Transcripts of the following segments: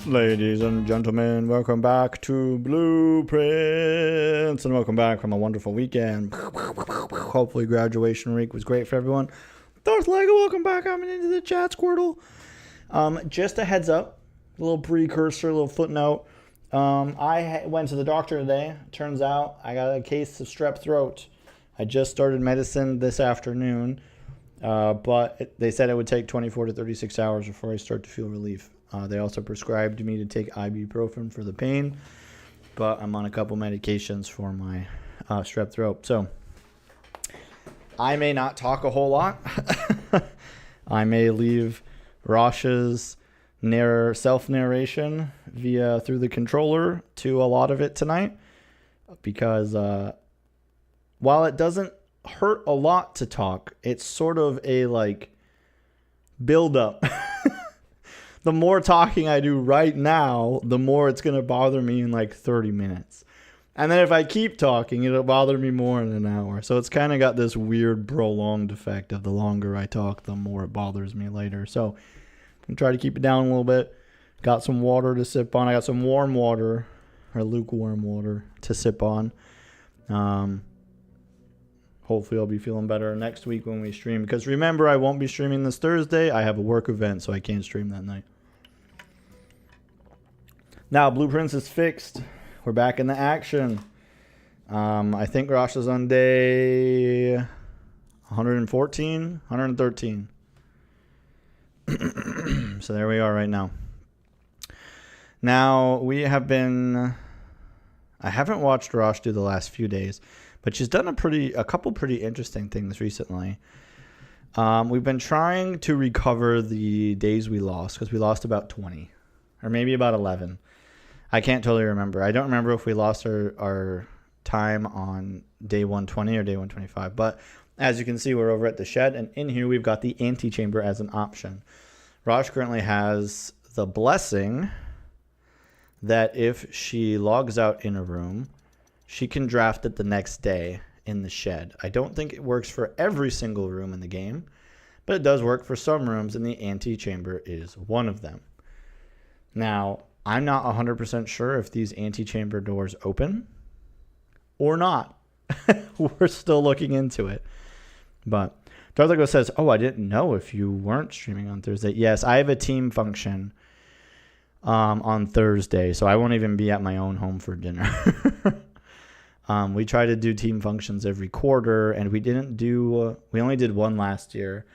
Ladies and gentlemen, welcome back to Blueprints, and welcome back from a wonderful weekend. Hopefully graduation week was great for everyone. Darth Lego, welcome back. I'm into the chat, Squirtle. Just a heads up, a little precursor, a little footnote. I went to the doctor today. Turns out I got a case of strep throat. I just started medicine this afternoon, but they said it would take 24 to 36 hours before I start to feel relief. They also prescribed me to take ibuprofen for the pain, but I'm on a couple medications for my strep throat. So I may not talk a whole lot. I may leave Rosh's self-narration through the controller to a lot of it tonight, because while it doesn't hurt a lot to talk, it's sort of a build up. The more talking I do right now, the more it's going to bother me in 30 minutes. And then if I keep talking, it'll bother me more in an hour. So it's kind of got this weird prolonged effect of the longer I talk, the more it bothers me later. So I'm going to try to keep it down a little bit. Got some water to sip on. I got some warm water, or lukewarm water, to sip on. Hopefully I'll be feeling better next week when we stream. Because remember, I won't be streaming this Thursday. I have a work event, so I can't stream that night. Now, Blueprints is fixed. We're back in the action. I think Rosh is on day 114, 113. So there we are right now. Now, we have been... I haven't watched Rosh do the last few days, but she's done a couple pretty interesting things recently. We've been trying to recover the days we lost, because we lost about 20, or maybe about 11. I can't totally remember. I don't remember if we lost our time on day 120 or day 125. But as you can see, we're over at the shed, and in here we've got the antechamber as an option. Rosh currently has the blessing that if she logs out in a room, she can draft it the next day in the shed. I don't think it works for every single room in the game, but it does work for some rooms, and the antechamber is one of them. Now, I'm not 100% sure if these antechamber doors open or not. We're still looking into it. But Darthago says, oh, I didn't know if you weren't streaming on Thursday. Yes, I have a team function on Thursday, so I won't even be at my own home for dinner. We try to do team functions every quarter, and we only did one last year.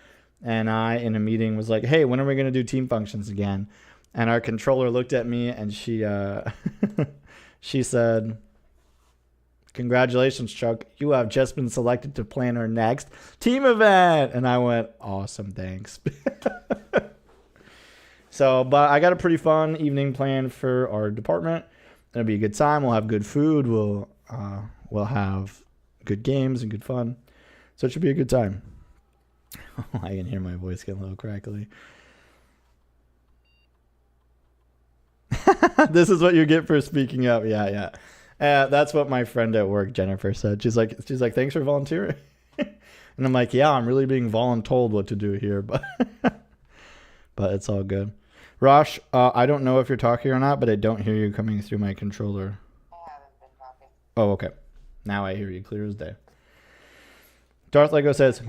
And I, in a meeting, was like, hey, when are we going to do team functions again? And our controller looked at me, and she she said, congratulations, Chuck. You have just been selected to plan our next team event. And I went, awesome, thanks. So, but I got a pretty fun evening planned for our department. It'll be a good time. We'll have good food. We'll have good games and good fun. So it should be a good time. I can hear my voice getting a little crackly. This is what you get for speaking up. Yeah. That's what my friend at work, Jennifer, said. She's like, thanks for volunteering. And I'm like, yeah, I'm really being voluntold what to do here, but it's all good. Rosh, I don't know if you're talking or not, but I don't hear you coming through my controller. I haven't been talking. Oh, okay. Now I hear you clear as day. Darth Lego says,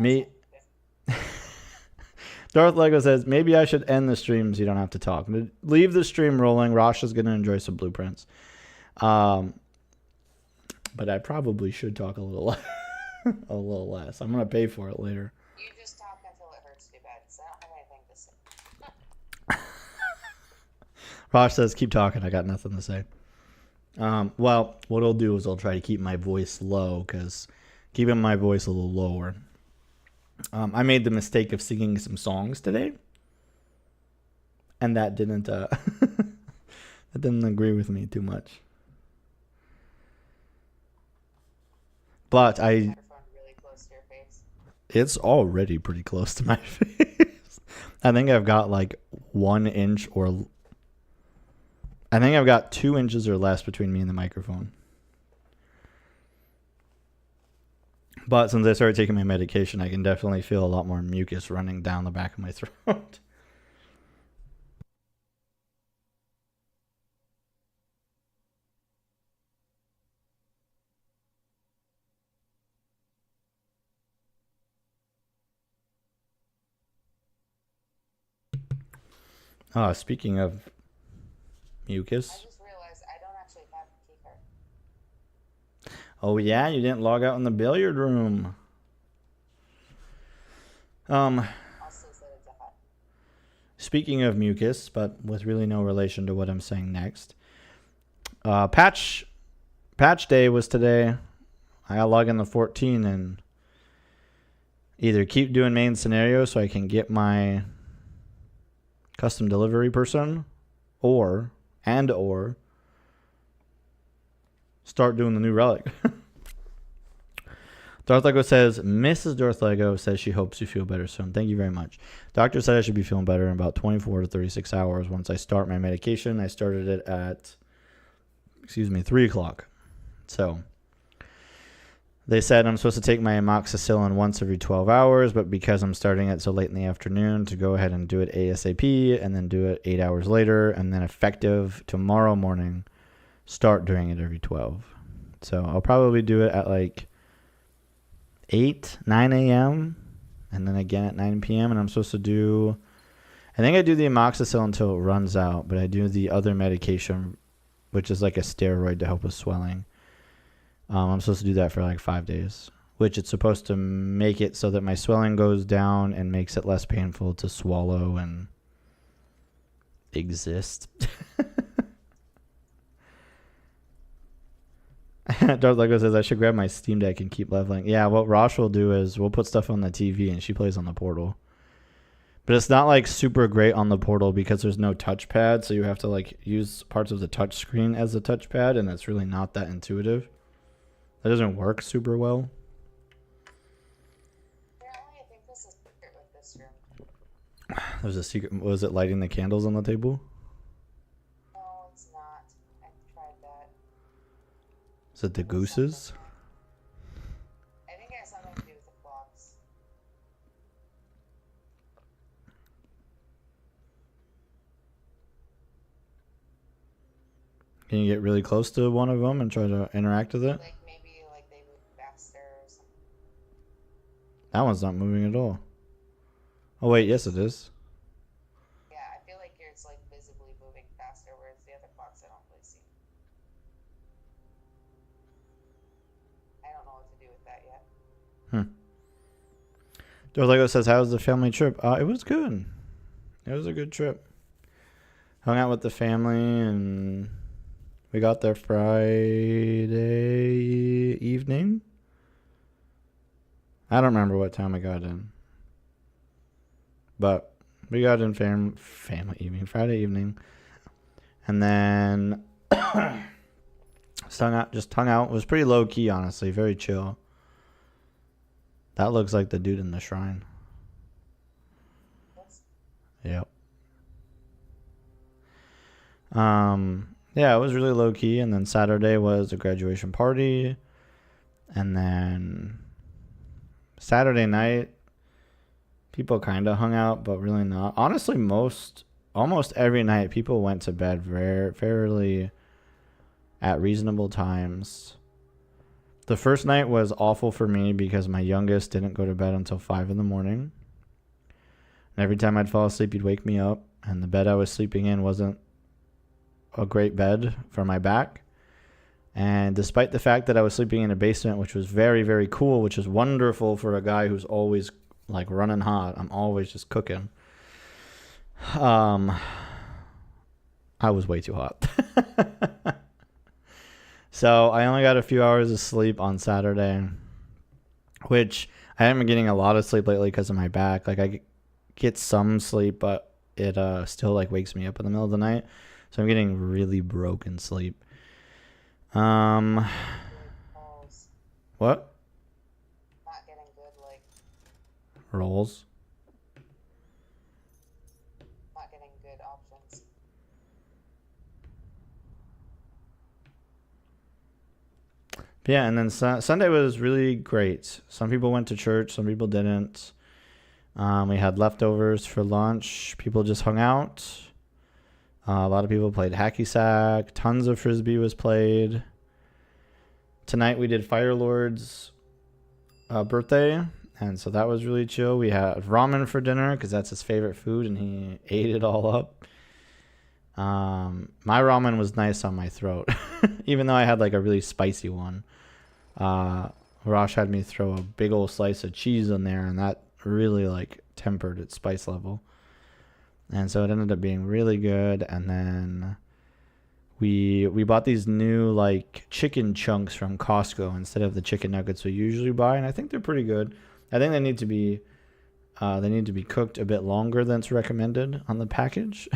Darth Lego says, maybe I should end the stream so you don't have to talk. Leave the stream rolling. Rosh is going to enjoy some blueprints. But I probably should talk a little a little less. I'm going to pay for it later. You just talk until it hurts too bad, so I don't have anything to say. Rosh says, keep talking. I got nothing to say. Well, what I'll do is I'll try to keep my voice low, because keeping my voice a little lower. I made the mistake of singing some songs today, and that didn't that didn't agree with me too much. But Really close to your face. It's already pretty close to my face. I think I've got 1 inch or I think I've got 2 inches or less between me and the microphone. But since I started taking my medication, I can definitely feel a lot more mucus running down the back of my throat. Speaking of I mucus. just realized I don't actually have a key card. Oh yeah, you didn't log out in the billiard room. Also said it's a hot. Speaking of mucus, but with really no relation to what I'm saying next. Patch day was today. I gotta log in the 14 and either keep doing main scenario so I can get my custom delivery person, or start doing the new relic. Darth Lego says, Mrs. Darth Lego says she hopes you feel better soon. Thank you very much. Doctor said I should be feeling better in about 24 to 36 hours once I start my medication. I started it at, 3 o'clock. So they said I'm supposed to take my amoxicillin once every 12 hours, but because I'm starting it so late in the afternoon, to go ahead and do it ASAP and then do it 8 hours later, and then effective tomorrow morning, start doing it every 12. So I'll probably do it at like 9 a.m. and then again at 9 p.m. And I'm supposed to do, I think I do the amoxicillin until it runs out, but I do the other medication, which is like a steroid to help with swelling. I'm supposed to do that for like 5 days, which it's supposed to make it so that my swelling goes down and makes it less painful to swallow and exist. Darth Lego says I should grab my Steam Deck and keep leveling. Yeah, what Rosh will do is we'll put stuff on the TV and she plays on the Portal. But it's not like super great on the Portal because there's no touchpad, so you have to like use parts of the touch screen as a touchpad, and that's really not that intuitive. That doesn't work super well. Apparently, I think there's a secret with this room. There's a secret. Was it lighting the candles on the table? No, it's not. I tried that. Is it the gooses? I think it has something to do with the clocks. Can you get really close to one of them and try to interact with it? Like maybe like they move faster or something. That one's not moving at all. Oh wait, yes it is. Yeah, I feel like it's like visibly moving faster, whereas the other clocks I don't really see. I don't know what to do with that yet. Darth Lego says, "How was the family trip?" It was good. It was a good trip. Hung out with the family, and we got there Friday evening. I don't remember what time I got in, but we got in family evening, Friday evening, and then just hung out. It was pretty low key, honestly, very chill. That looks like the dude in the shrine. Yep. Yeah, it was really low key. And then Saturday was a graduation party. And then Saturday night, people kind of hung out, but really not. Honestly, almost every night, people went to bed fairly at reasonable times. The first night was awful for me because my youngest didn't go to bed until 5 in the morning. And every time I'd fall asleep, he'd wake me up. And the bed I was sleeping in wasn't a great bed for my back. And despite the fact that I was sleeping in a basement, which was very, very cool, which is wonderful for a guy who's always like running hot, I'm always just cooking. I was way too hot. So I only got a few hours of sleep on Saturday, which I haven't been getting a lot of sleep lately because of my back. Like I get some sleep, but it still like wakes me up in the middle of the night. So I'm getting really broken sleep. What? Not getting good, like Rolls. not getting good options. Yeah, and then Sunday was really great. Some people went to church, some people didn't. We had leftovers for lunch. People just hung out. A lot of people played hacky sack. Tons of frisbee was played. Tonight we did Firelord's birthday, and so that was really chill. We had ramen for dinner because that's his favorite food, and he ate it all up. My ramen was nice on my throat, even though I had like a really spicy one. Rosh had me throw a big old slice of cheese in there, and that really like tempered its spice level. And so it ended up being really good. And then we bought these new like chicken chunks from Costco instead of the chicken nuggets we usually buy, and I think they're pretty good. I think they need to be cooked a bit longer than it's recommended on the package.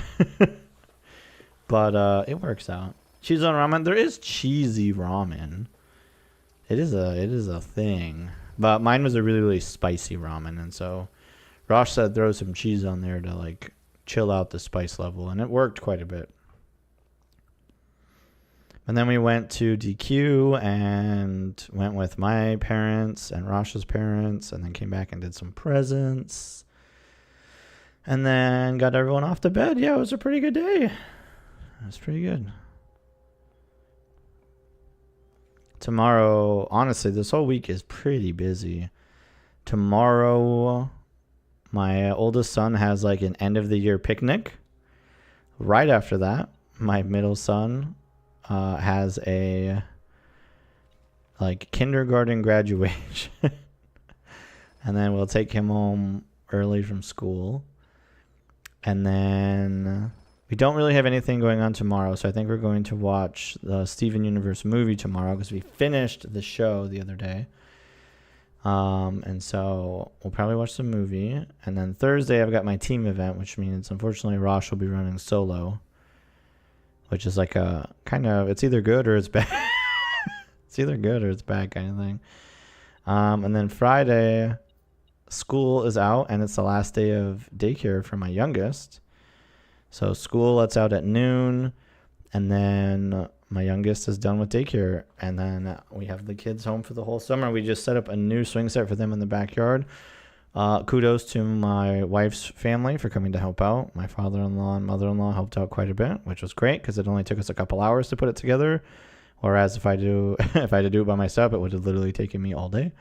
But it works out. Cheese on ramen. There is cheesy ramen. It is a thing. But mine was a really, really spicy ramen, and so Rosh said throw some cheese on there to like chill out the spice level, and it worked quite a bit. And then we went to DQ and went with my parents and Rosh's parents, and then came back and did some presents. And then got everyone off to bed. Yeah, it was a pretty good day. It was pretty good. Tomorrow, honestly, this whole week is pretty busy. Tomorrow, my oldest son has like an end of the year picnic. Right after that, my middle son has a like kindergarten graduation. And then we'll take him home early from school. And then we don't really have anything going on tomorrow, so I think we're going to watch the Steven Universe movie tomorrow because we finished the show the other day. And so we'll probably watch the movie. And then Thursday I've got my team event, which means unfortunately Rosh will be running solo, which is like a kind of, it's either good or it's bad. It's either good or it's bad kind of thing. And then Friday, school is out, and it's the last day of daycare for my youngest. So school lets out at noon, and then my youngest is done with daycare, and then we have the kids home for the whole summer. We just set up a new swing set for them in the backyard. Kudos to my wife's family for coming to help out. My father-in-law and mother-in-law helped out quite a bit, which was great because it only took us a couple hours to put it together. Whereas if I had to do it by myself, it would have literally taken me all day.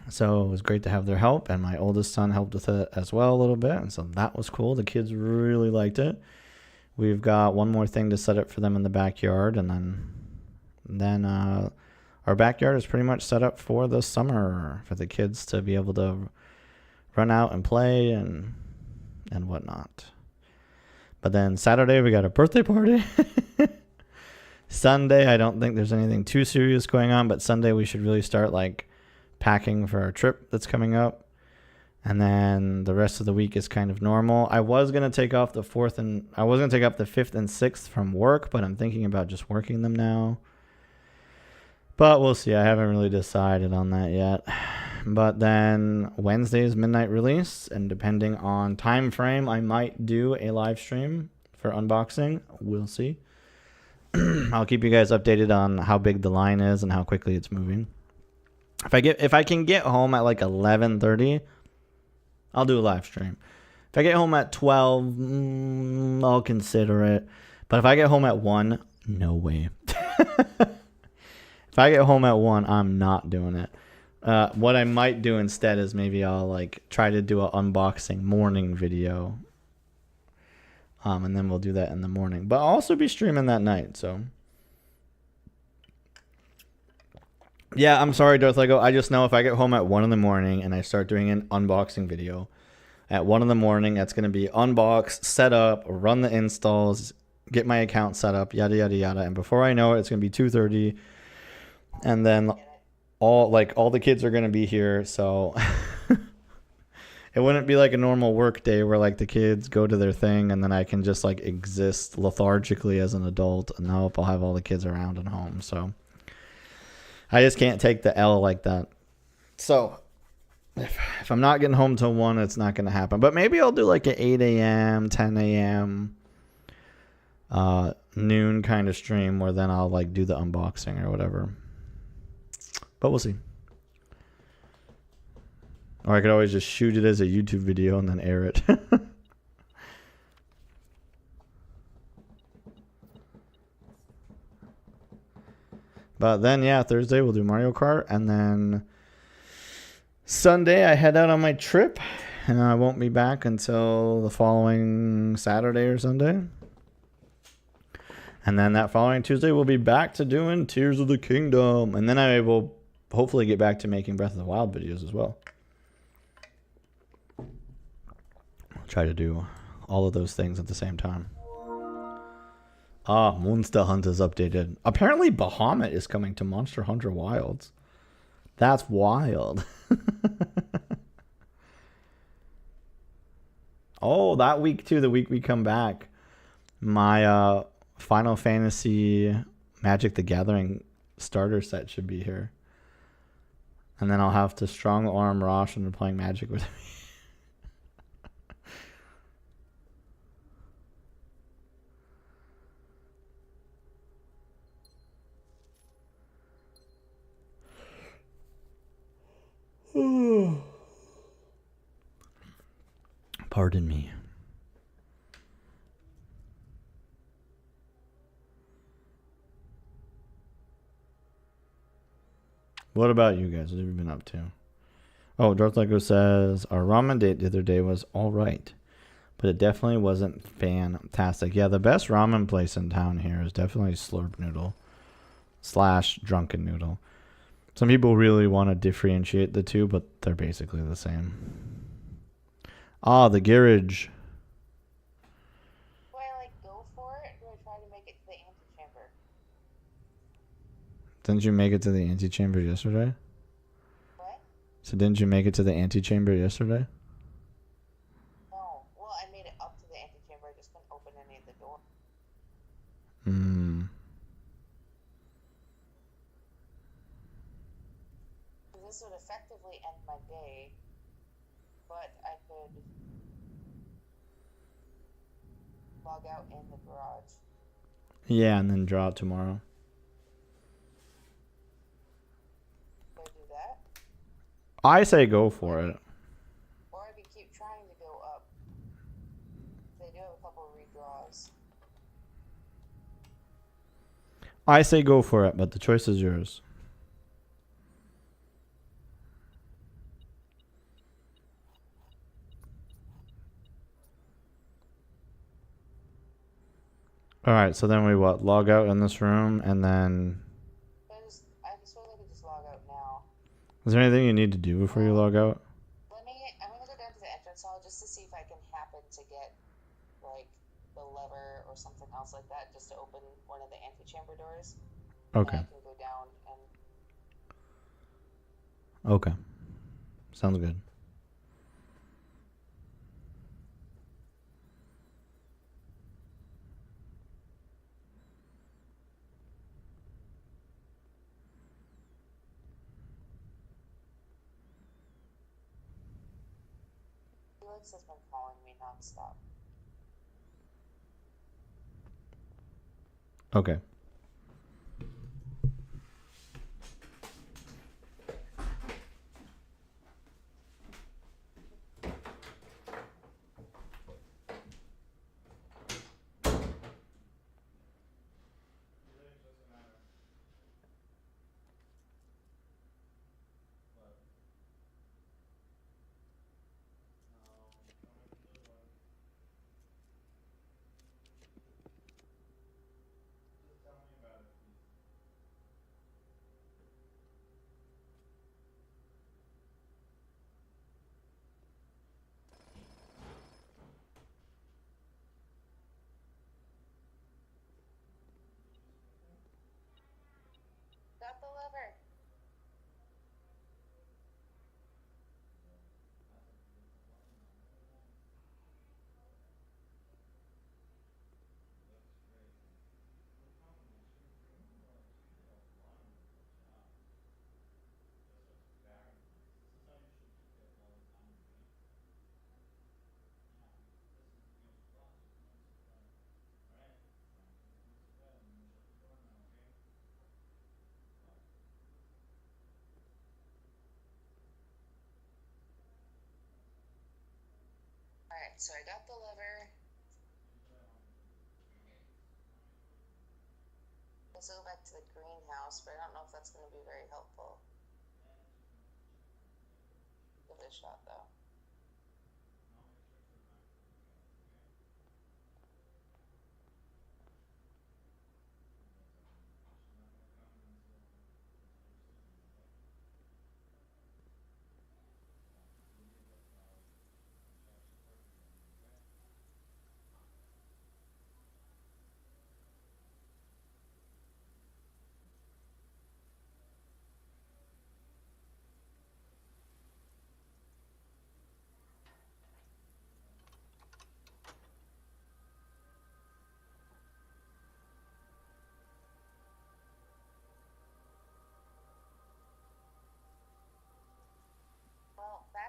So it was great to have their help, and my oldest son helped with it as well a little bit, and so that was cool. The kids really liked it. We've got one more thing to set up for them in the backyard, and then our backyard is pretty much set up for the summer for the kids to be able to run out and play and whatnot. But then Saturday we got a birthday party. Sunday I don't think there's anything too serious going on, but Sunday we should really start like packing for our trip that's coming up. And then the rest of the week is kind of normal. I was going to take off the 5th and 6th from work, but I'm thinking about just working them now. But we'll see. I haven't really decided on that yet. But then Wednesday is midnight release, and depending on time frame, I might do a live stream for unboxing. We'll see. I'll keep you guys updated on how big the line is and how quickly it's moving. If I can get home at like 11:30, I'll do a live stream. If I get home at 12, I'll consider it. But if I get home at 1, no way. If I get home at 1, I'm not doing it. What I might do instead is maybe I'll like try to do an unboxing morning video. And then we'll do that in the morning. But I'll also be streaming that night, so. Yeah, I'm sorry, Darth Lego. I just know if I get home at 1 in the morning and I start doing an unboxing video at 1 in the morning, that's going to be unbox, set up, run the installs, get my account set up, yada, yada, yada. And before I know it, it's going to be 2:30. And then all the kids are going to be here. So it wouldn't be like a normal work day where like the kids go to their thing and then I can just like exist lethargically as an adult. And now I'll have all the kids around and home. So I just can't take the L like that. So if I'm not getting home till 1, it's not going to happen. But maybe I'll do like an 8 a.m., 10 a.m., noon kind of stream where then I'll like do the unboxing or whatever. But we'll see. Or I could always just shoot it as a YouTube video and then air it. But then, yeah, Thursday we'll do Mario Kart. And then Sunday I head out on my trip. and I won't be back until the following Saturday or Sunday. And then that following Tuesday, we'll be back to doing Tears of the Kingdom. And then I will hopefully get back to making Breath of the Wild videos as well. I'll try to do all of those things at the same time. Monster Hunter's updated. Apparently Bahamut is coming to Monster Hunter Wilds. That's wild. Oh, that week too, the week we come back, my Final Fantasy Magic the Gathering starter set should be here. And then I'll have to strong arm Rosh into playing Magic with me. Pardon me. What about you guys? What have you been up to? Oh, Darth Lego says our ramen date the other day was all right, but it definitely wasn't fantastic. Yeah, the best ramen place in town here is definitely Slurp Noodle / Drunken Noodle. Some people really want to differentiate the two, but they're basically the same. The garage. Do I go for it, or do I try to make it to the antechamber? Didn't you make it to the antechamber yesterday? What? So didn't you make it to the antechamber yesterday? No. Well, I made it up to the antechamber. I just couldn't open any of the doors. This would effectively end my day, but I could log out in the garage. Yeah, and then draw it tomorrow. Could I do that? I say go for it. Or I could keep trying to go up. They do have a couple redraws. I say go for it, but the choice is yours. Alright, so then we what? Log out in this room and then... I suppose I could just log out now. Is there anything you need to do before you log out? I'm gonna go down to the entrance hall just to see if I can happen to get, the lever or something else like that, just to open one of the antechamber doors. Okay. And I can go down and... Okay. Sounds good. Felix has been calling me nonstop. Okay. Got the lever. Alright, so I got the lever. Let's go back to the greenhouse, but I don't know if that's going to be very helpful. Give it a shot, though.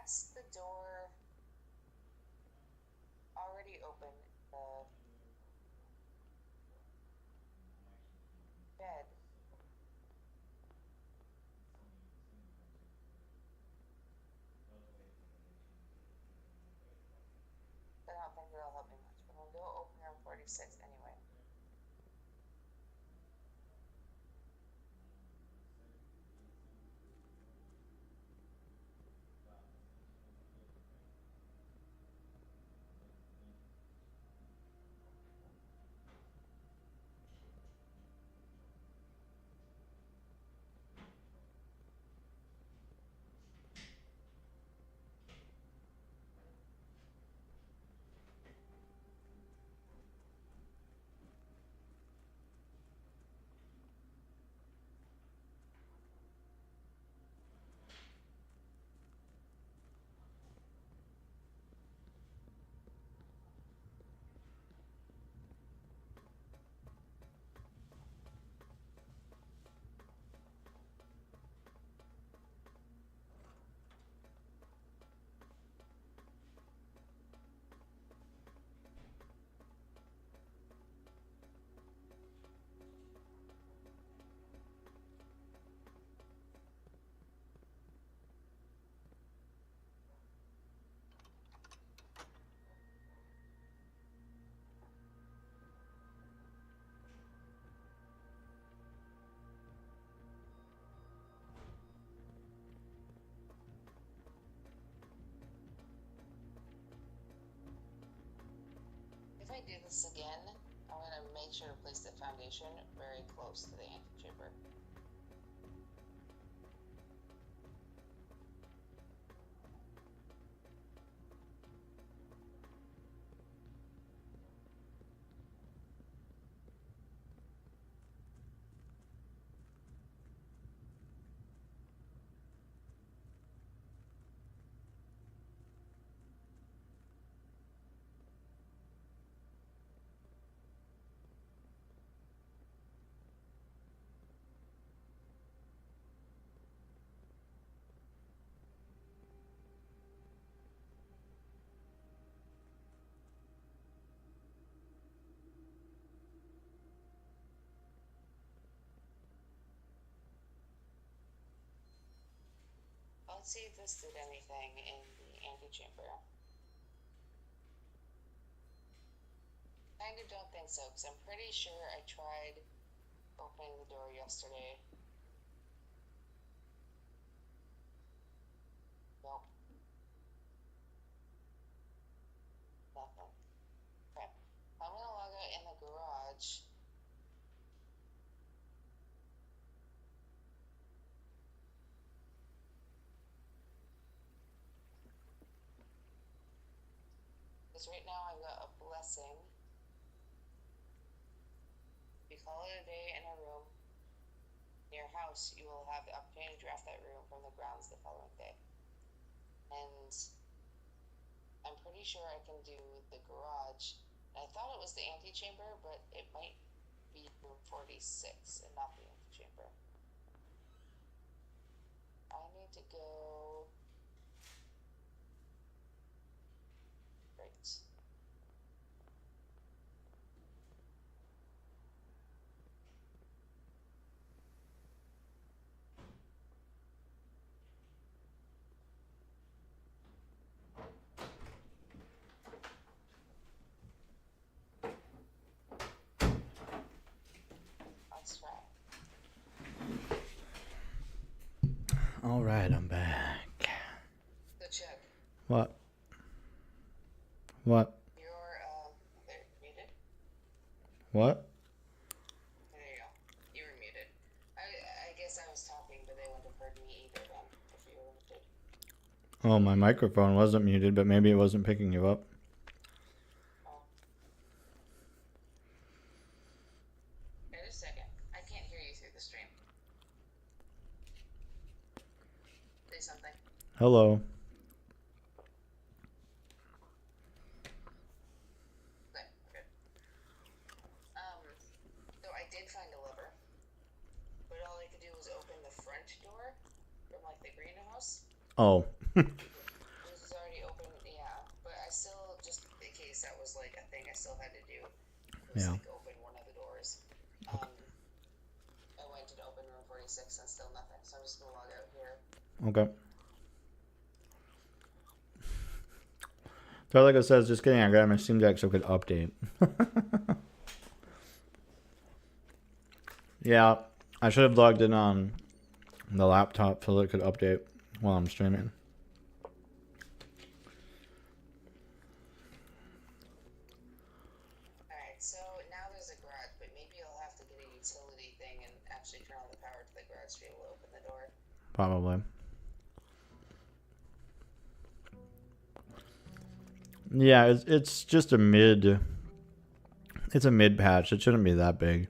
that's the door already open. The bed. I don't think it'll help me much. But I'm gonna go open room 46 anyway. If I do this again, I'm going to make sure to place the foundation very close to the antechamber. Let's see if this did anything in the antechamber. Kind of don't think so, because I'm pretty sure I tried opening the door yesterday. Nope. Nothing. Okay. I'm gonna log out in the garage. Because right now I've got a blessing. If you call it a day in a room in your house, you will have the opportunity to draft that room from the grounds the following day. And I'm pretty sure I can do the garage. I thought it was the antechamber, but it might be room 46 and not the antechamber. I need to go. Great. That's right. All right, I'm back. Go check. What? What? You're, there, muted? What? There you go. You were muted. I guess I was talking, but they wouldn't have heard me either then, if you were muted. Oh, my microphone wasn't muted, but maybe it wasn't picking you up. Oh. Wait a second. I can't hear you through the stream. Say something. Hello. Okay, good. So I did find a lever, but all I could do was open the front door from like the greenhouse. Oh. case that was like a thing I still had to do. It was Yeah. like open one of the doors. I went to open room 46 and still nothing, so I'm just gonna log out here. Okay. So like I said, just kidding. I got my Steam Deck so it could update. Yeah, I should have logged in on the laptop so it could update while I'm streaming. Alright, so now there's a garage, but maybe I'll have to get a utility thing and actually turn on the power to the garage to be able to open the door. Probably. Yeah, it's just a mid. It's a mid patch. It shouldn't be that big.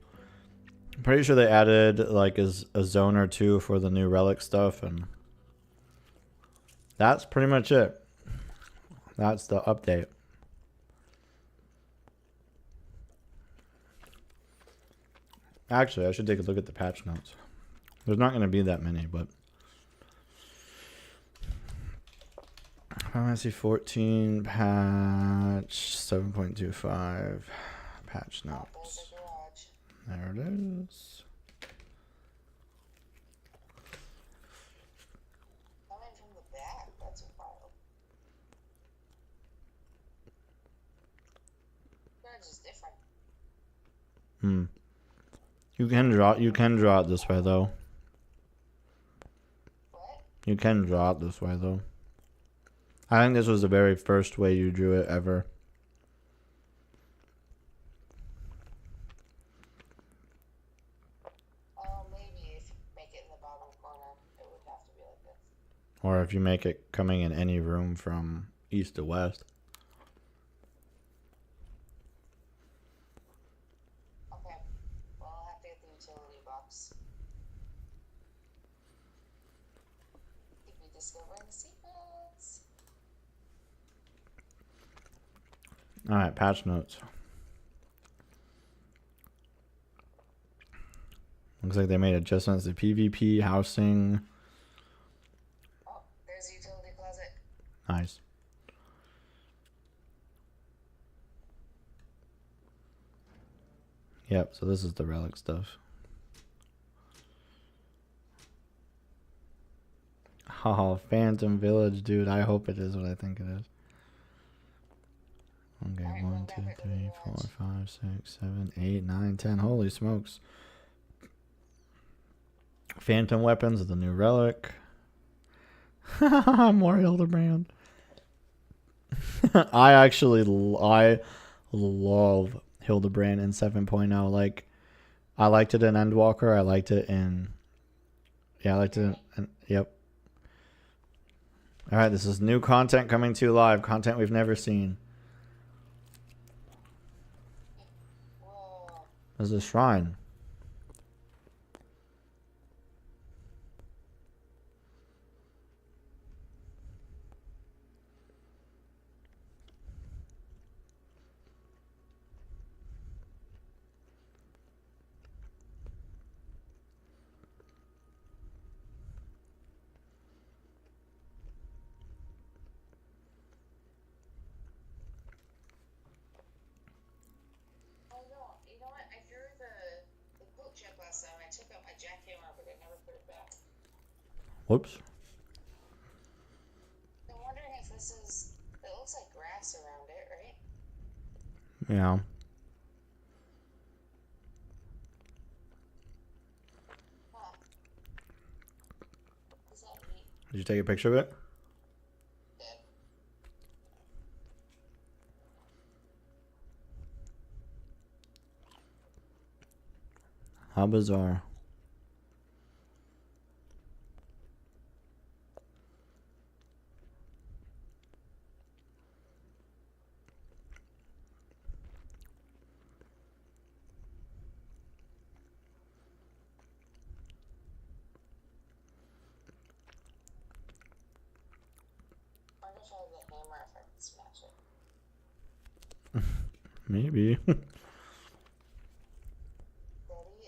I'm pretty sure they added like a zone or two for the new relic stuff, and that's pretty much it. That's the update. Actually, I should take a look at the patch notes. There's not going to be that many, but Final Fantasy 14 patch 7.25 patch notes. There it is. Coming from the back, that's wild. Garage is different. You can draw it this way though. What? You can draw it this way though. I think this was the very first way you drew it ever. Oh, maybe if you make it in the bottom corner, it would have to be like this. Or if you make it coming in any room from east to west. Okay. Well, I'll have to get the utility box. Keep me discovering secrets. Alright, patch notes. Looks like they made adjustments to PvP, housing. Oh, there's the utility closet. Nice. Yep, so this is the relic stuff. Oh, Phantom Village, dude. I hope it is what I think it is. Okay, Alright, 1, 2, 3, 4, 5, 6, 7, 8, 9, 10. Holy smokes. Phantom weapons of the new relic. More Hildebrand. I love Hildebrand in 7.0. Like, I liked it in Endwalker. I liked it in. Yeah, I liked it in. Yep. Alright, this is new content coming to you live. Content we've never seen. Whoa. There's a shrine. Oh no, you know what? I threw the boot chip last time. I took out my jackhammer, but I never put it back. Whoops. I'm wondering if this is. It looks like grass around it, right? Yeah. Huh. Is that neat? Did you take a picture of it? Did. How bizarre. I wonder if I have the hammer if I can smash it. Maybe. Deadly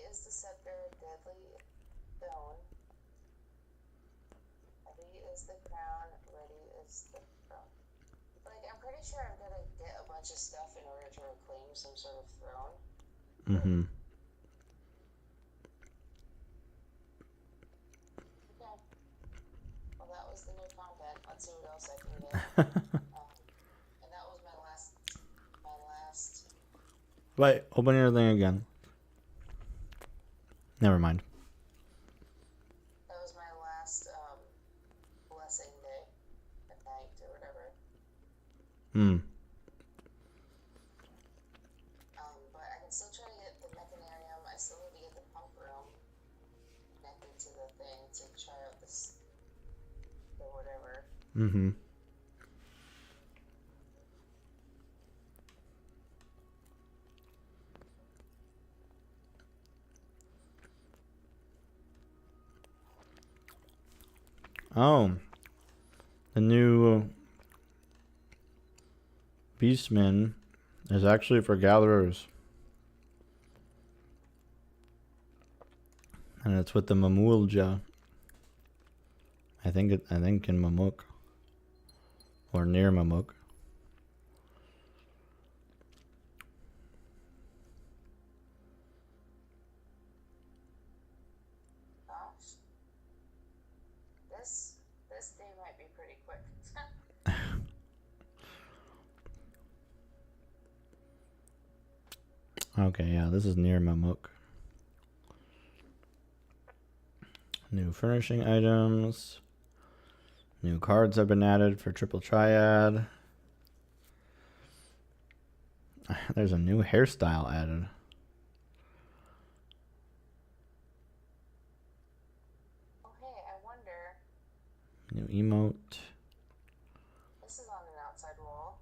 is the scepter, deadly stone. Heavy is the crown, ready is the throne. Like, I'm pretty sure I'm gonna get a bunch of stuff in order to reclaim some sort of throne. Mm-hmm. Okay. Well, that was the new content. Let's see what else I can get. And that was my last. Wait, open your thing again. Never mind. That was my last blessing day at night or whatever. But I can still try to get the mechanarium. I still need to get the pump room connected to the thing to try out this or whatever. Mm-hmm. Oh, the new Beastman is actually for gatherers, and it's with the Mamulja. I think in Mamuk or near Mamuk. Gosh, this day might be pretty quick. Okay, yeah, this is near Mamuk. New furnishing items. New cards have been added for Triple Triad. There's a new hairstyle added. Okay, I wonder. New emote. This is on an outside wall.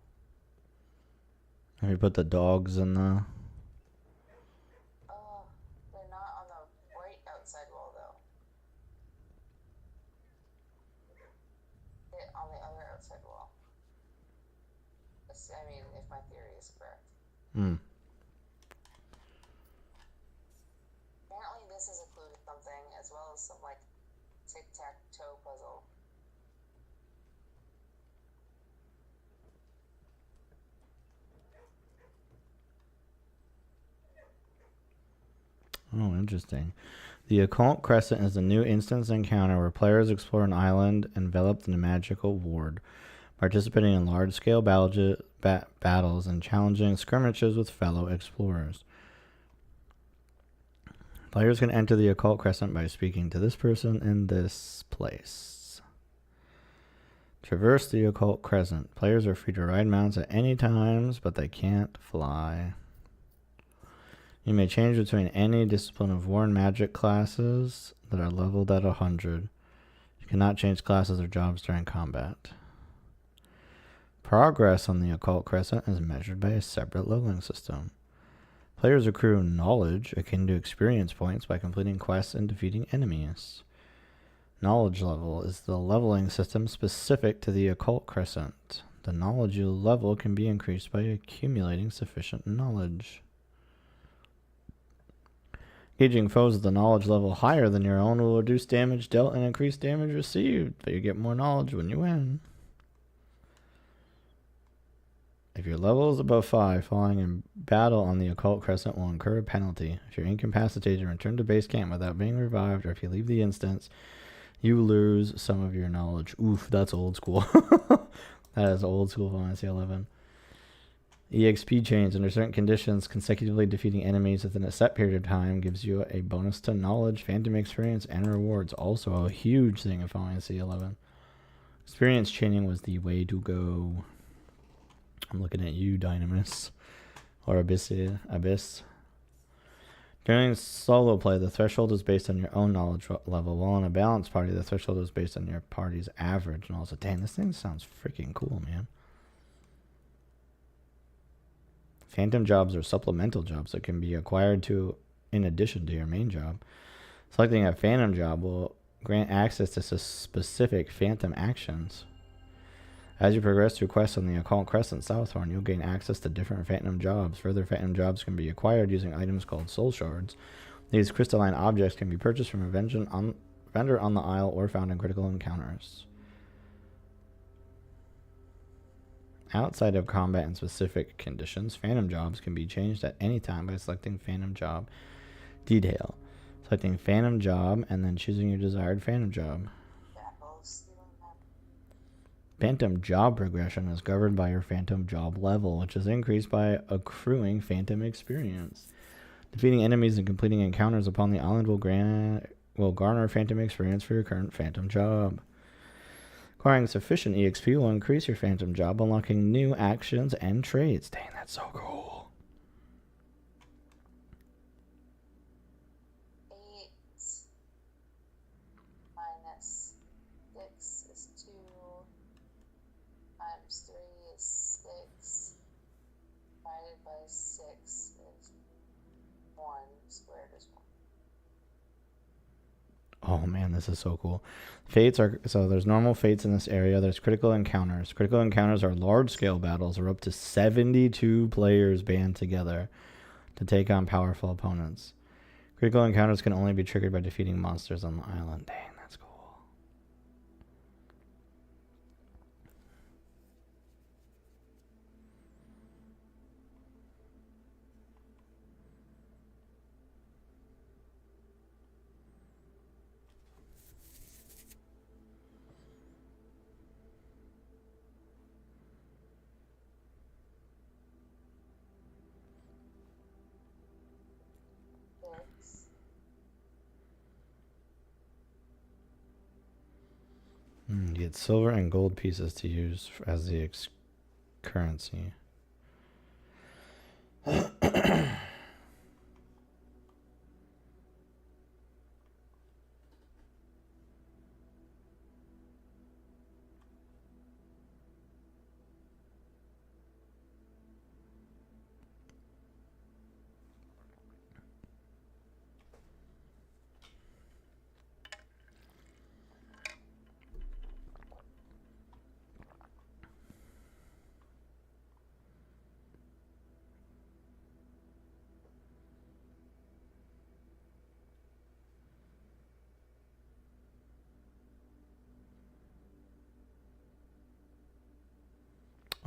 Have you put the dogs in the... Oh, they're not on the white outside wall though. They're on the other outside wall. I mean, if my theory is correct. Apparently this is a clue to something, as well as some, like, tic-tac-toe puzzle. Oh, interesting. The Occult Crescent is a new instance encounter where players explore an island enveloped in a magical ward, participating in large-scale battles and challenging skirmishes with fellow explorers. Players can enter the Occult Crescent by speaking to this person in this place. Traverse the Occult Crescent. Players are free to ride mounts at any times, but they can't fly. You may change between any discipline of war and magic classes that are leveled at 100. You cannot change classes or jobs during combat. Progress on the Occult Crescent is measured by a separate leveling system. Players accrue knowledge akin to experience points by completing quests and defeating enemies. Knowledge level is the leveling system specific to the Occult Crescent. The knowledge you level can be increased by accumulating sufficient knowledge. Engaging foes with a knowledge level higher than your own will reduce damage dealt and increase damage received, but you get more knowledge when you win. If your level is above 5, falling in battle on the Occult Crescent will incur a penalty. If you're incapacitated, return to base camp without being revived, or if you leave the instance, you lose some of your knowledge. Oof, that's old school. That is old school Fantasy 11. EXP change. Under certain conditions, consecutively defeating enemies within a set period of time gives you a bonus to knowledge, phantom experience, and rewards. Also a huge thing in Fantasy 11. Experience chaining was the way to go. I'm looking at you, Dynamis. Or Abyss. During solo play, the threshold is based on your own knowledge level, while in a balanced party, the threshold is based on your party's average. And also, dang, this thing sounds freaking cool, man. Phantom jobs are supplemental jobs that can be acquired in addition to your main job. Selecting a phantom job will grant access to specific phantom actions. As you progress through quests on the Occult Crescent Southhorn, you'll gain access to different phantom jobs. Further phantom jobs can be acquired using items called soul shards. These crystalline objects can be purchased from a vendor on the Isle or found in critical encounters. Outside of combat and specific conditions, phantom jobs can be changed at any time by selecting phantom job detail. Selecting phantom job and then choosing your desired phantom job. Phantom job progression is governed by your phantom job level, which is increased by accruing phantom experience. Defeating enemies and completing encounters upon the island will garner phantom experience for your current phantom job. Acquiring sufficient EXP will increase your phantom job, unlocking new actions and traits. Dang, that's so cool. 8 minus 6 is 2 times 3 is 6 divided by 6 is 1 squared is 1. Oh man, this is so cool. Fates are so there's normal fates in this area. There's critical encounters. Critical encounters are large scale battles or up to 72 players band together to take on powerful opponents. Critical encounters can only be triggered by defeating monsters on the island. Dang, that's cool. You get silver and gold pieces to use as the currency.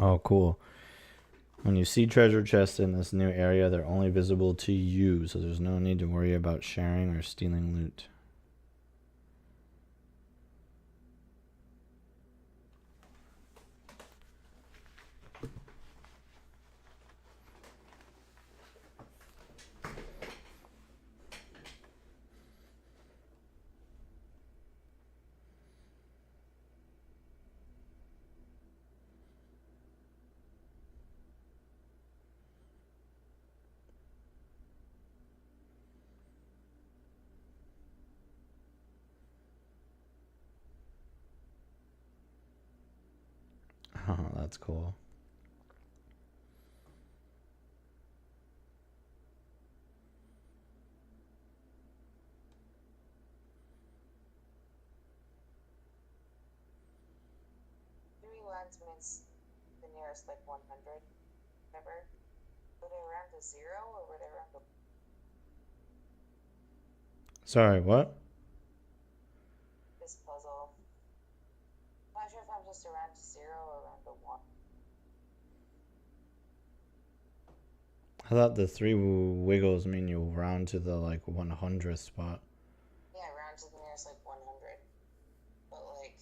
Oh, cool. When you see treasure chests in this new area, they're only visible to you, so there's no need to worry about sharing or stealing loot. Oh, that's cool. Means the nearest like 100 ever. Were they around to 0 or were they around to... Sorry, what? This puzzle. I'm not sure if I'm just around to 0 or around to 1. I thought the 3 wiggles mean you round to the like 100th spot. Yeah, round to the nearest like 100. But like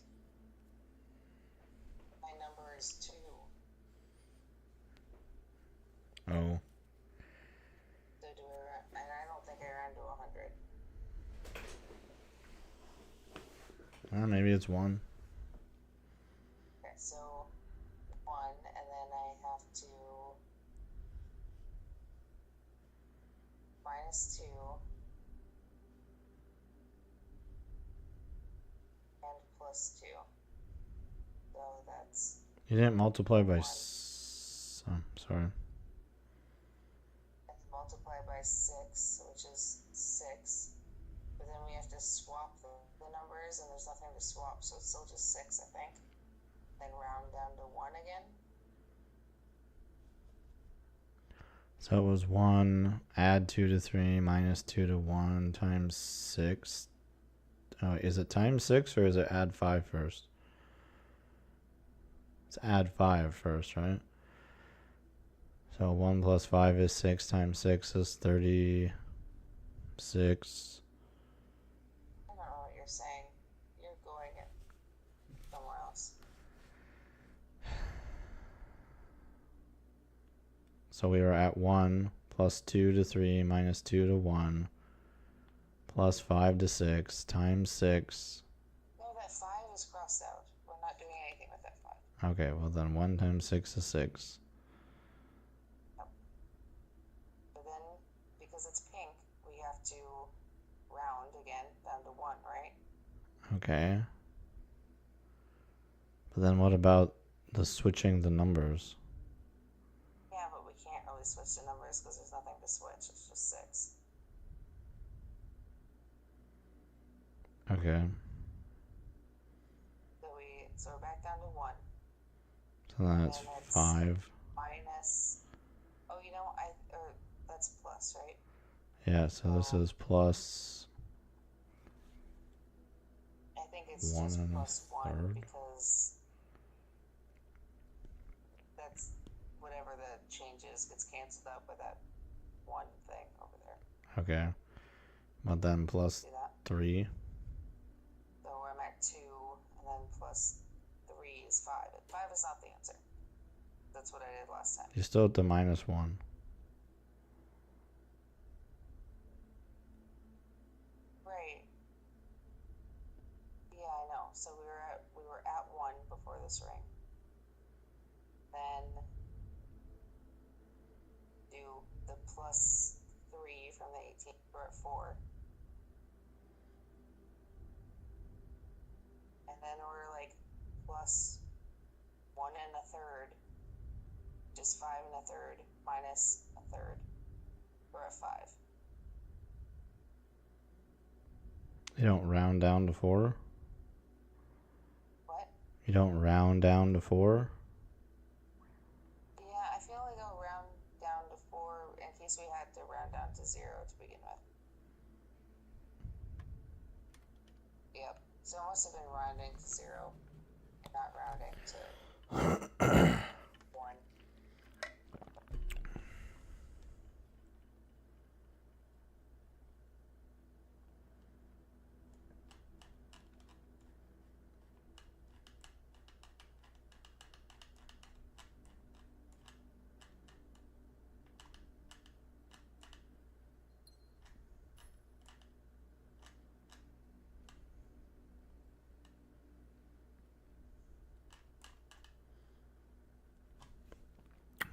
my number is 2. Oh. So do I, and I don't think I ran to 100. Maybe it's 1. Okay, so 1, and then I have to minus 2 and plus 2. So that's... You didn't multiply by sorry. Multiply by 6, which is 6. But then we have to swap the numbers, and there's nothing to swap, so it's still just 6, I think. Then round down to 1 again. So it was 1, add 2 to 3, minus 2 to 1, times 6. Oh, is it times 6 or is it add 5 first? Let's add 5 first, right? So 1 plus 5 is 6 times 6 is 36. I don't know what you're saying. You're going somewhere else. So we were at 1 plus 2 to 3 minus 2 to 1 plus 5 to 6 times 6. No, that 5 is crossed out. We're not doing anything with that 5. Okay, well then 1 times 6 is 6. Yep. But then, because it's pink, we have to round again down to 1, right? Okay. But then what about the switching the numbers? Yeah, but we can't really switch the numbers because there's nothing to switch. It's just 6. Okay. So we're back down to 1. So that's And it's 5. minus. Oh, that's plus, right? Yeah, so this is plus I think it's 1 just and plus a 1 third. because that's whatever the change is gets canceled out by that 1 thing over there. Okay. But then plus See that? 3. So I'm at 2, and then plus 3 is 5. 5 is not the answer. That's what I did last time. You're still at the minus 1. Right. Yeah, I know. So we were at 1 before this ring. Then do the plus 3 from the 18. We're at 4. And then we're like plus 1 and a third, just 5 and a third minus a third. We're at 5. You don't round down to 4? What? You don't round down to 4? Yeah, I feel like I'll round down to 4 in case we had to round down to 0 to begin with. Yep. So I must have been rounding to 0 and not rounding to 1.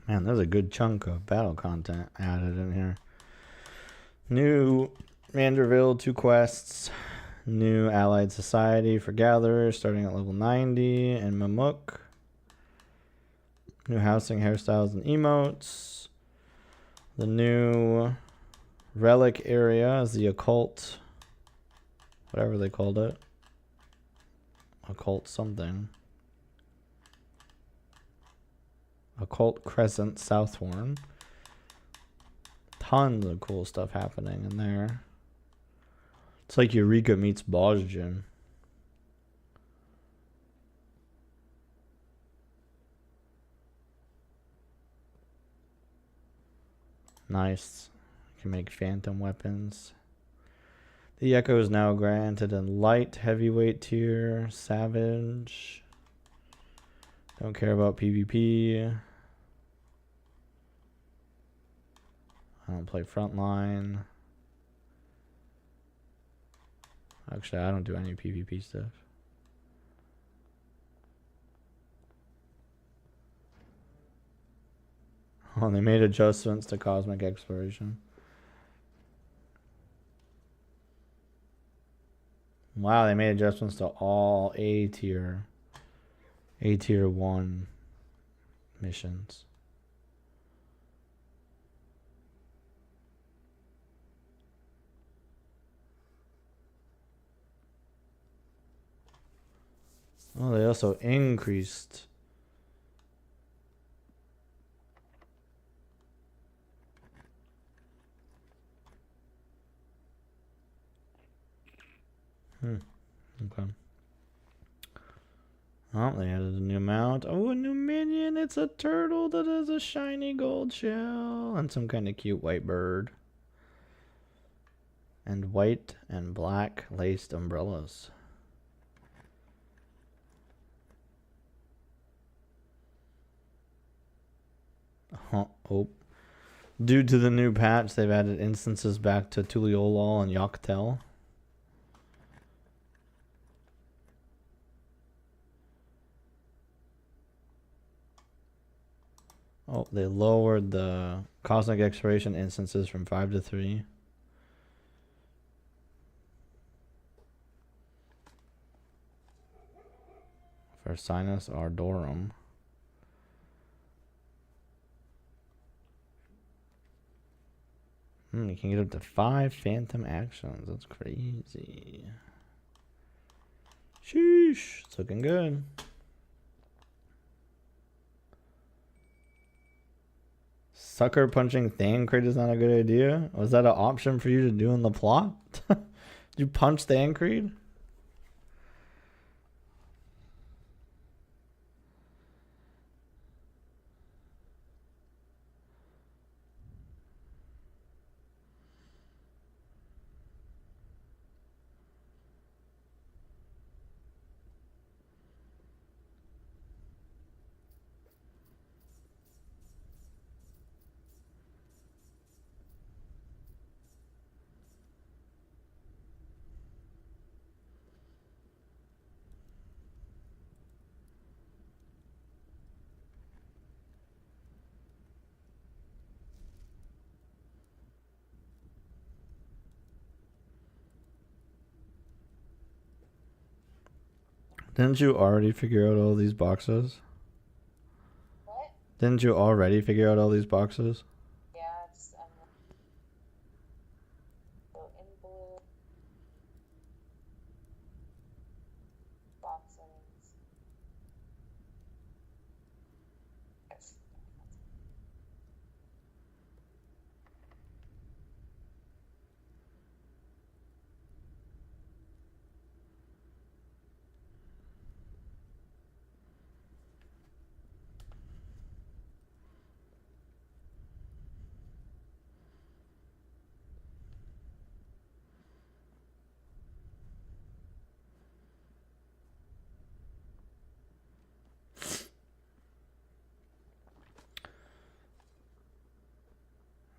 Man, there's a good chunk of battle content added in here. New Manderville 2 quests. New Allied Society for Gatherers starting at level 90 in Mamuk. New housing, hairstyles, and emotes. The new relic area is the occult, whatever they called it. Occult something. Occult Crescent Southhorn. Tons of cool stuff happening in there. It's like Eureka meets Bosgen. Nice. You can make phantom weapons. The Echo is now granted in light heavyweight tier. Savage. Don't care about PvP. I don't play frontline. Actually, I don't do any PvP stuff. Oh, they made adjustments to cosmic exploration. Wow, they made adjustments to all A tier 1 missions. Oh, they also increased. Okay. Oh, they added a new mount. Oh, a new minion. It's a turtle that has a shiny gold shell and some kind of cute white bird. And white and black laced umbrellas. Oh. Due to the new patch, they've added instances back to Tuliolol and Yoctel. Oh, they lowered the Cosmic Exploration instances from 5 to 3. For Sinus Ardorum. You can get up to 5 phantom actions. That's crazy. Sheesh. It's looking good. Sucker punching Thancred is not a good idea. Was that an option for you to do in the plot? Did you punch Thancred? Didn't you already figure out all these boxes? What? Didn't you already figure out all these boxes? Yeah, it's so in blue boxings. Yes.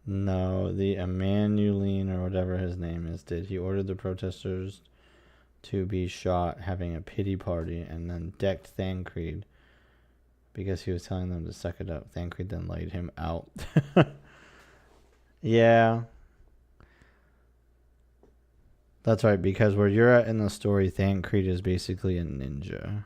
No, the Emmanueline or whatever his name is did. He ordered the protesters to be shot having a pity party and then decked Thancred because he was telling them to suck it up. Thancred then laid him out. Yeah. That's right, because where you're at in the story, Thancred is basically a ninja.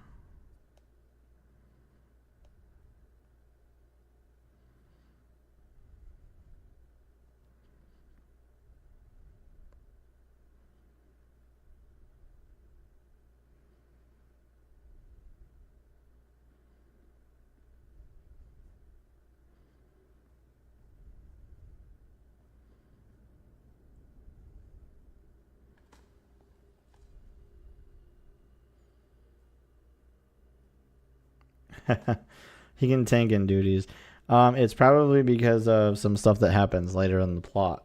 He can tank in duties. It's probably because of some stuff that happens later in the plot.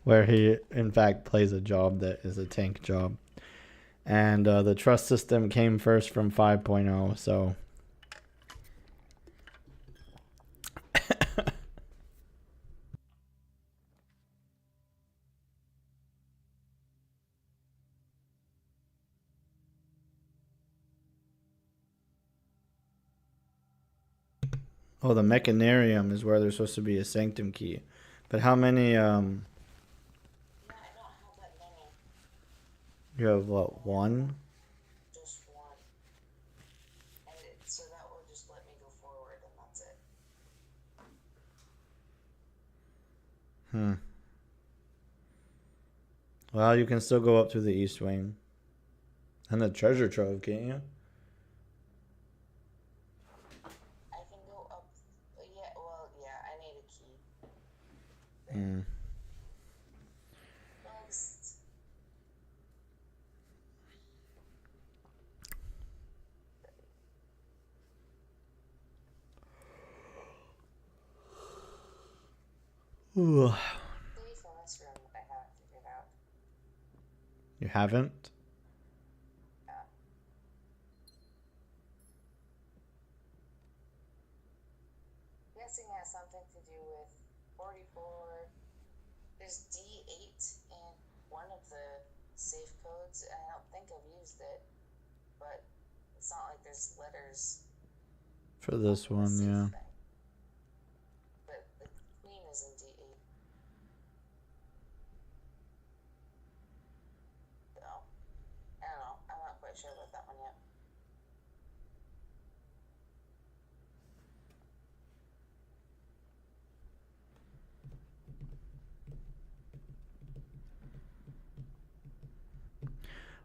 Where he, in fact, plays a job that is a tank job. And the trust system came first from 5.0, so... Oh, the Mechanarium is where there's supposed to be a Sanctum key. But how many, Yeah, I don't have that many. You have, what, one? Just one. And so that will just let me go forward, and that's it. Well, you can still go up to the East Wing. And the treasure trove, can't you? I can go up. Yeah, well, yeah, I need a key. Ugh. Safe in this room that I haven't figured out. You haven't? Yeah. I'm guessing it has something to do with 44. There's D8 in one of the safe codes, and I don't think I've used it, but it's not like there's letters For this on the one, safe yeah. thing. But the queen is in D8. So, I don't know. I'm not quite sure about that one yet.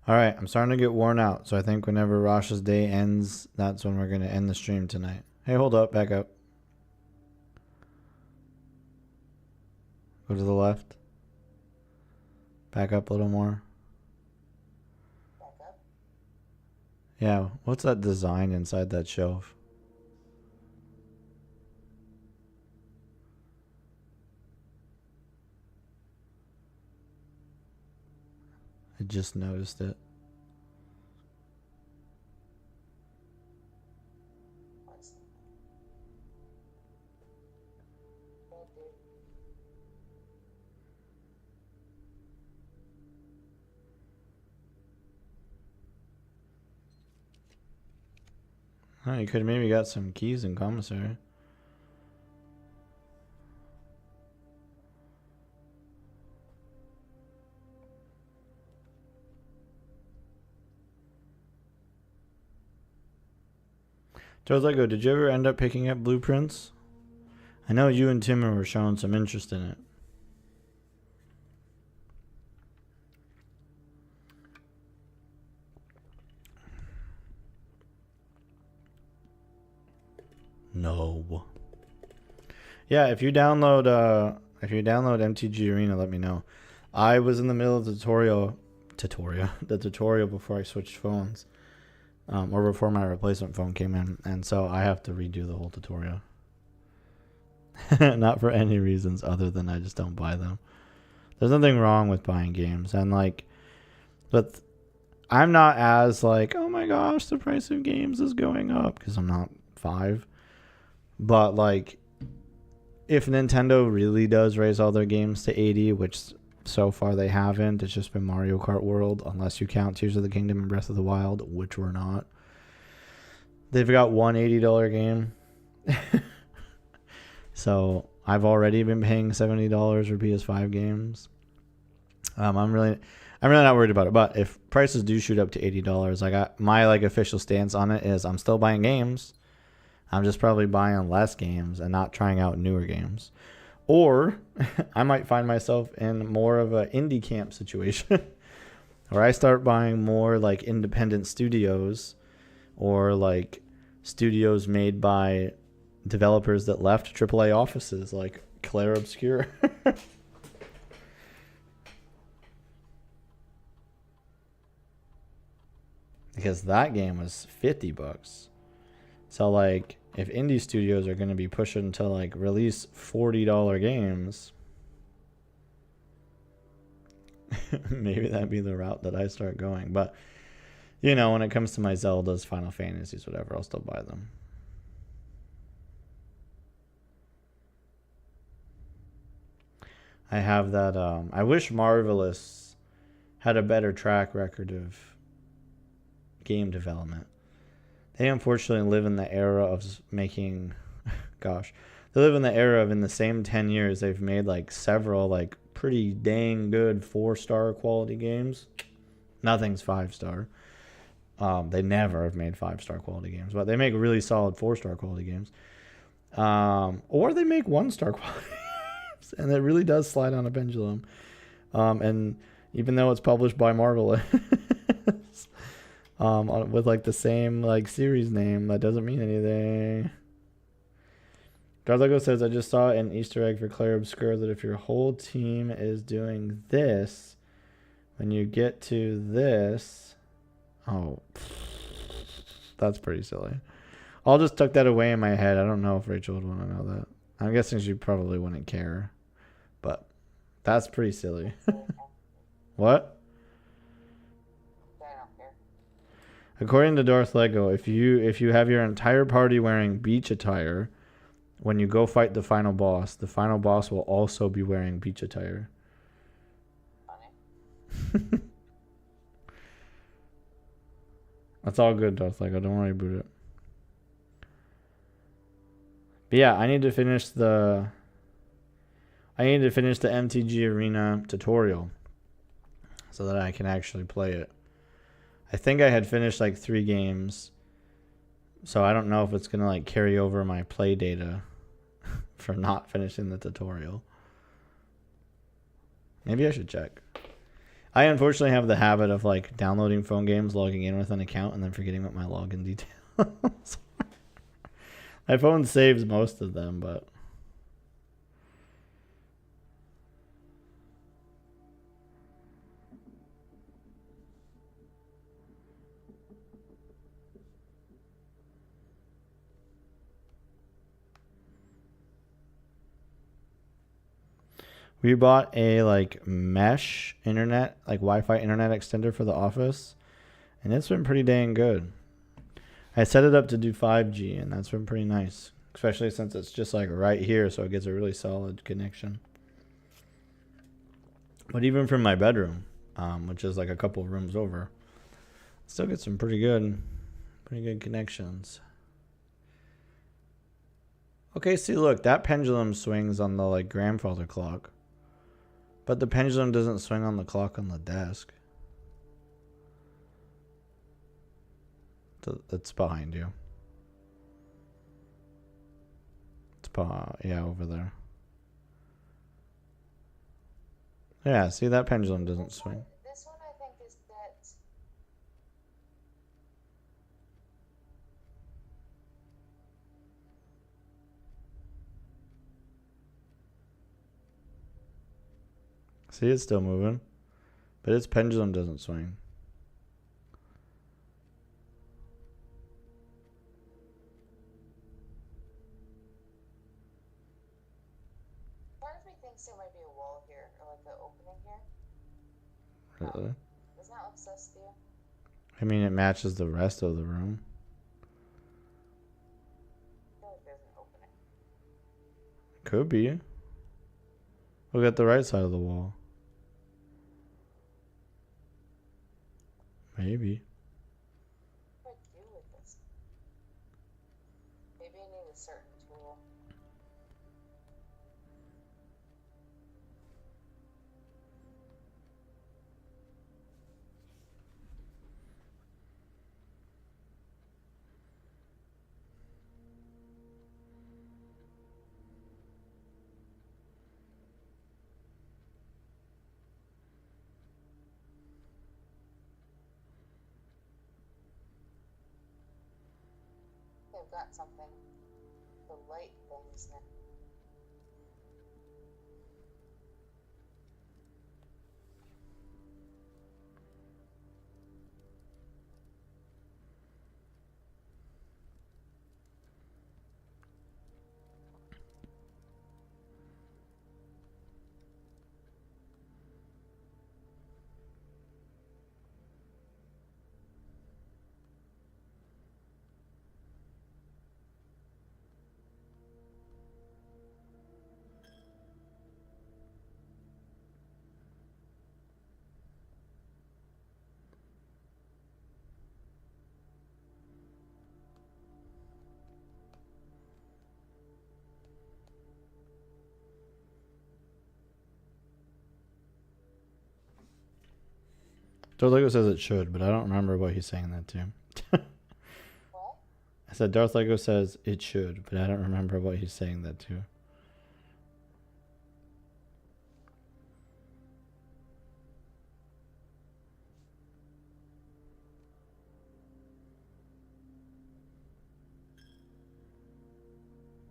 All right, I'm starting to get worn out, so I think whenever Rosh's day ends, that's when we're going to end the stream tonight. Hey, hold up, back up. Go to the left. Back up a little more. Back up. Yeah, what's that design inside that shelf? I just noticed it. What's that? Good, dude. Oh, you could have maybe got some keys in commissary. Joe's Lego, did you ever end up picking up Blueprints? I know you and Timmer were showing some interest in it. No. Yeah, if you download MTG Arena, let me know. I was in the middle of the tutorial before I switched phones, or before my replacement phone came in, and so I have to redo the whole tutorial. Not for any reasons other than I just don't buy them. There's nothing wrong with buying games, and but I'm not as oh my gosh, the price of games is going up, because I'm not 5. But if Nintendo really does raise all their games to 80, which so far they haven't, it's just been Mario Kart World, unless you count Tears of the Kingdom and Breath of the Wild, which we're not. They've got one $80 game. So I've already been paying $70 for PS5 games. I'm really not worried about it. But if prices do shoot up to $80, I got my official stance on it is I'm still buying games. I'm just probably buying less games and not trying out newer games. Or I might find myself in more of an indie camp situation where I start buying more independent studios or studios made by developers that left AAA offices like Claire Obscure. Because that game was $50. So if indie studios are going to be pushing to release $40 games, maybe that'd be the route that I start going. But when it comes to my Zeldas, Final Fantasies, whatever, I'll still buy them. I have that. I wish Marvelous had a better track record of game development. They unfortunately live in the era of making, gosh, they live in the era of in the same 10 years they've made several pretty dang good 4-star quality games. Nothing's 5-star. They never have made 5-star quality games, but they make really solid 4-star quality games. Or they make 1-star quality games, and it really does slide on a pendulum. And even though it's published by Marvel, with the same series name, that doesn't mean anything. Godlego says, I just saw an Easter egg for Claire Obscure that if your whole team is doing this, when you get to this, that's pretty silly. I'll just tuck that away in my head. I don't know if Rachel would want to know that. I'm guessing she probably wouldn't care. But that's pretty silly. It's really complicated. What? But I don't care. According to Darth Lego, if you have your entire party wearing beach attire, when you go fight the final boss will also be wearing beach attire. Funny. That's all good, Darth Lego. Don't worry about it. But yeah, I need to finish the MTG Arena tutorial so that I can actually play it. I think I had finished like 3 games, so I don't know if it's gonna like carry over my play data for not finishing the tutorial. Maybe I should check. I unfortunately have the habit of like downloading phone games, logging in with an account, and then forgetting what my login details. My phone saves most of them, but we bought a like mesh internet, like Wi-Fi internet extender for the office, and it's been pretty dang good. I set it up to do 5G, and that's been pretty nice, especially since it's just like right here, so it gets a really solid connection. But even from my bedroom, which is like a couple rooms over, still get some pretty good connections. Okay, see, look, that pendulum swings on the like grandfather clock, but the pendulum doesn't swing on the clock on the desk. It's behind you. It's yeah, over there. Yeah, see, that pendulum doesn't swing. This one I think is that. See, it's still moving, but its pendulum doesn't swing. Part of me thinks there might be a wall here, or like an opening here. Really? Doesn't that look sus to you? I mean, it matches the rest of the room. I feel like there's an opening. Could be. Look at the right side of the wall. Maybe. What do I do with this? Maybe I need a certain tool. They've got something. The light things now. Darth Lego says it should, but I don't remember what he's saying that to. What? I said Darth Lego says it should, but I don't remember what he's saying that to.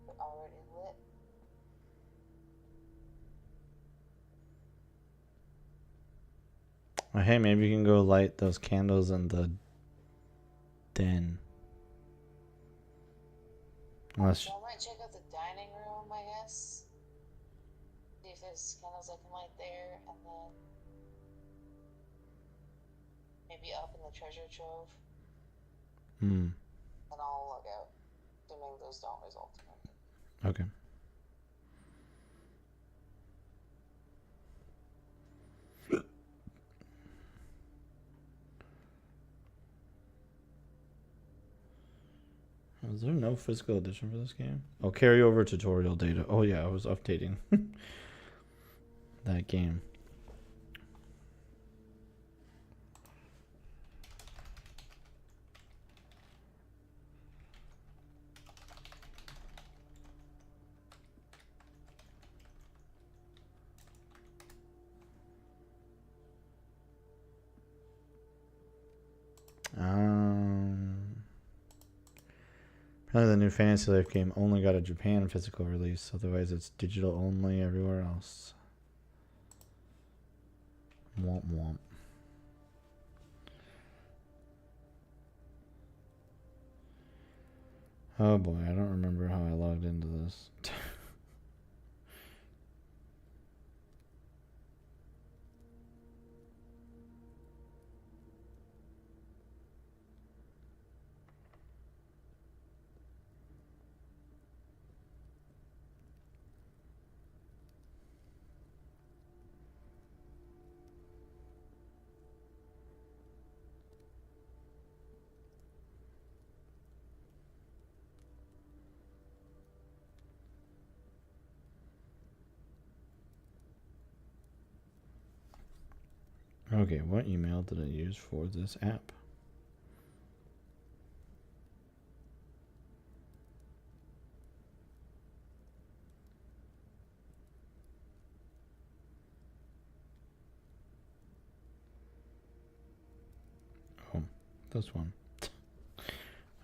They're already lit. Well, hey, maybe you can go light those candles in the den. Unless So I might check out the dining room, I guess. See if there's is candles I can light there, and then maybe up in the treasure trove. Hmm. And I'll log out, assuming those don't result in anything. Okay. Is there no physical edition for this game? Oh, carryover tutorial data. Oh yeah, I was updating that game. Apparently the new Fantasy Life game only got a Japan physical release. Otherwise, it's digital only everywhere else. Womp womp. Oh boy, I don't remember how I logged into this. Okay, what email did I use for this app? Oh, this one.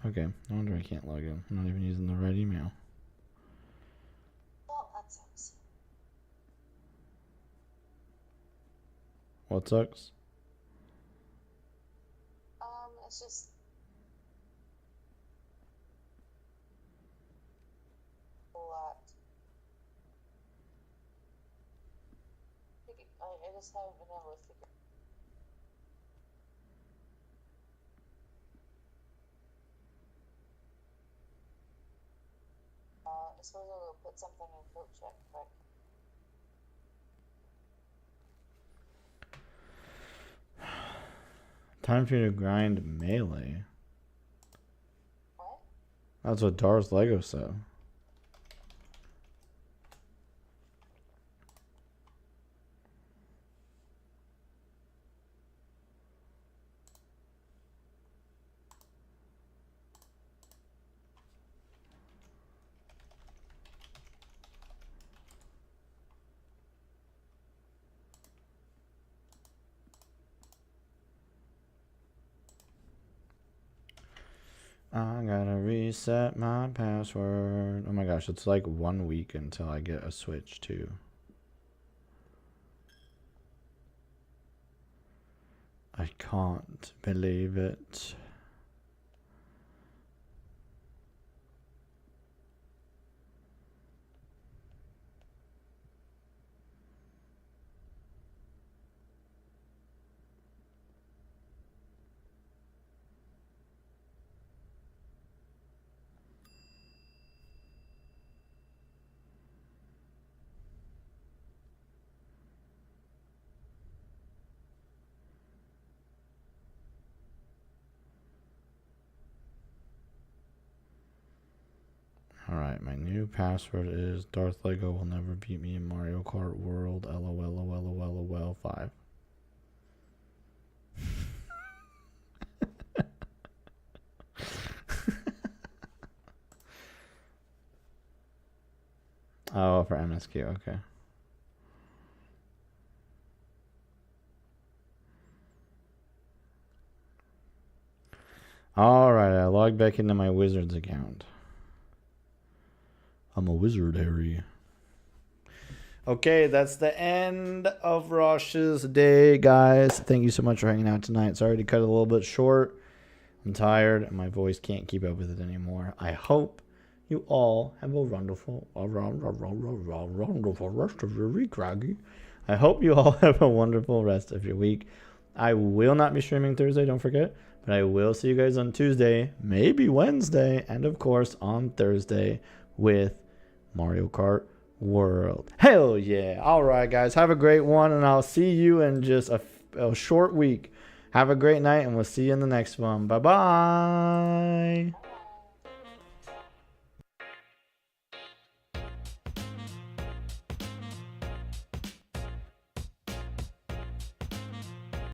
Okay, no wonder I can't log in. I'm not even using the right email. Well, that sucks. What sucks? It's just a lot. I just haven't been able to figure. I suppose I'll put something in code check quick. Time for you to grind melee. What? That's what Darth Lego said. I gotta reset my password. Oh my gosh, it's like 1 week until I get a Switch too. I can't believe it. Alright, my new password is Darth Lego will never beat me in Mario Kart World. LOL 5. Oh, for MSQ, okay. Alright, I logged back into my Wizards account. I'm a wizard, Harry. Okay, that's the end of Rosh's day, guys. Thank you so much for hanging out tonight. Sorry to cut it a little bit short. I'm tired and my voice can't keep up with it anymore. I hope you all have a wonderful rest of your week, Raggy. I hope you all have a wonderful rest of your week. I will not be streaming Thursday, don't forget. But I will see you guys on Tuesday, maybe Wednesday, and of course on Thursday with Mario Kart World. Hell yeah. All right, guys. Have a great one, and I'll see you in just a short week. Have a great night, and we'll see you in the next one. Bye-bye.